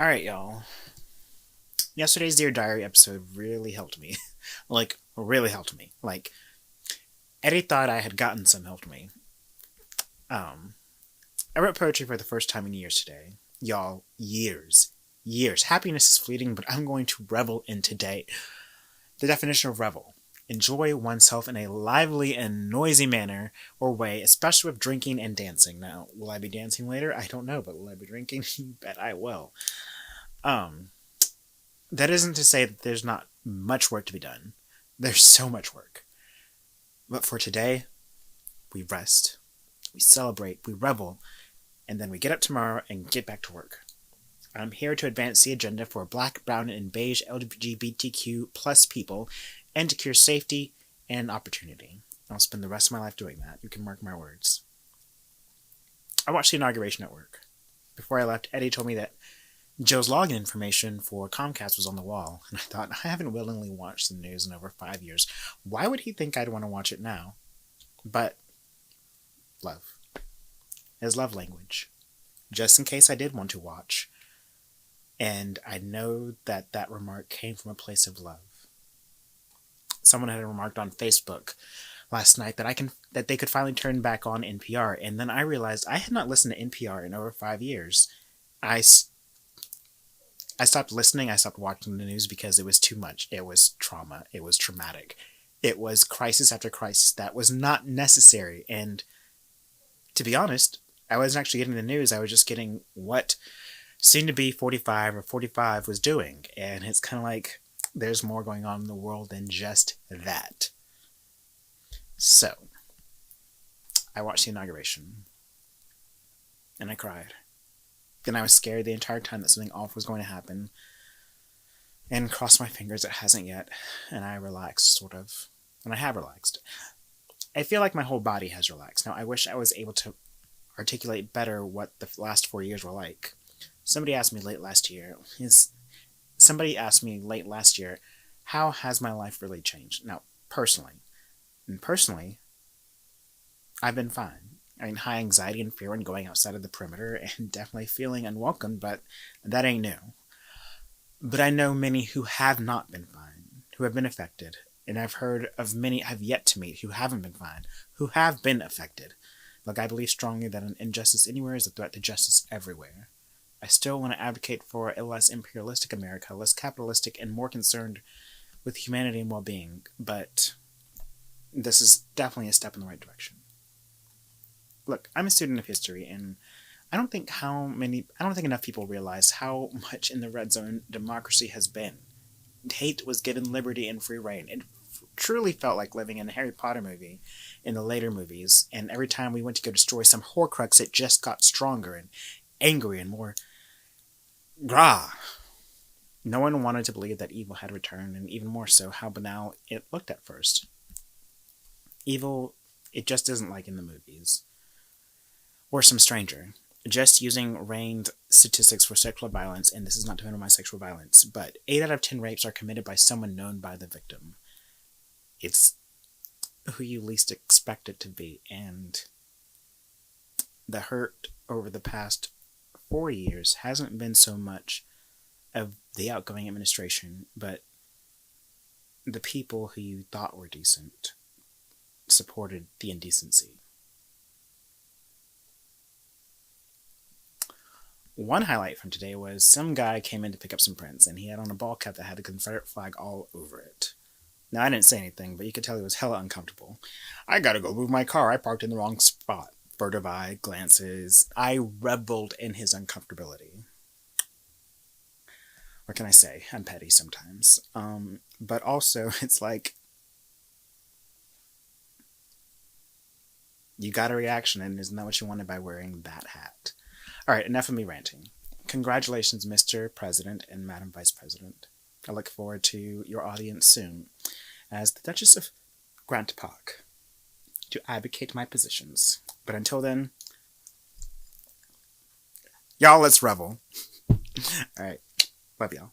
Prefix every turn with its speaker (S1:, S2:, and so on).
S1: Alright, y'all. Yesterday's Dear Diary episode really helped me. Really helped me. Eddie thought I had gotten some helped me. Um, I wrote poetry for the first time in years today. Y'all, years. Years. Happiness is fleeting, but I'm going to revel in today. The definition of revel: enjoy oneself in a lively and noisy manner or way, especially with drinking and dancing. Now, will I be dancing later? I don't know, but will I be drinking? You bet I will. Um, that isn't to say that there's not much work to be done. There's so much work. But for today, we rest, we celebrate, we revel, and then we get up tomorrow and get back to work. I'm here to advance the agenda for Black, brown, and beige LGBTQ plus people and to cure safety and opportunity. I'll spend the rest of my life doing that. You can mark my words. I watched the inauguration at work. Before I left, Eddie told me that Joe's login information for Comcast was on the wall, and I thought, I haven't willingly watched the news in over 5 years. Why would he think I'd want to watch it now? But love. His love language. Just in case I did want to watch. And I know that that remark came from a place of love. Someone had remarked on Facebook last night that they could finally turn back on NPR, and then I realized I had not listened to NPR in over 5 years. I stopped listening, I stopped watching the news because it was too much. It was trauma. It was traumatic. It was crisis after crisis that was not necessary. And to be honest, I wasn't actually getting the news. I was just getting what seemed to be 45 or 45 was doing. And it's kind of like there's more going on in the world than just that. So, I watched the inauguration. And I cried. And I was scared the entire time that something awful was going to happen. And crossed my fingers, it hasn't yet. And I relaxed, sort of. And I have relaxed. I feel like my whole body has relaxed. Now, I wish I was able to articulate better what the last 4 years were like. Somebody asked me late last year, how has my life really changed? Now, personally, I've been fine. I mean, high anxiety and fear when going outside of the perimeter, and definitely feeling unwelcome, but that ain't new. But I know many who have not been fine, who have been affected, and I've heard of many I've yet to meet who haven't been fine, who have been affected. Look, I believe strongly that an injustice anywhere is a threat to justice everywhere. I still want to advocate for a less imperialistic America, less capitalistic, and more concerned with humanity and well-being, but this is definitely a step in the right direction. Look, I'm a student of history, and I don't think enough people realize how much in the red zone democracy has been. Hate was given liberty and free reign. It truly felt like living in a Harry Potter movie in the later movies, and every time we went to go destroy some Horcrux, it just got stronger and angry and more grah. No one wanted to believe that evil had returned, and even more so, how banal it looked at first. Evil, it just isn't like in the movies. Or some stranger. Just using reigned statistics for sexual violence, and this is not to minimize sexual violence, but 8 out of 10 rapes are committed by someone known by the victim. It's who you least expect it to be, and the hurt over the past 4 years hasn't been so much of the outgoing administration, but the people who you thought were decent supported the indecency. One highlight from today was some guy came in to pick up some prints, and he had on a ball cap that had a Confederate flag all over it. Now, I didn't say anything, but you could tell he was hella uncomfortable. I gotta go move my car. I parked in the wrong spot. Furtive eye, glances. I reveled in his uncomfortability. What can I say? I'm petty sometimes. But also, it's like, you got a reaction, and isn't that what you wanted by wearing that hat? Alright, enough of me ranting. Congratulations, Mr. President and Madam Vice President. I look forward to your audience soon as the Duchess of Grant Park to advocate my positions. But until then, y'all, let's revel. Alright, love y'all.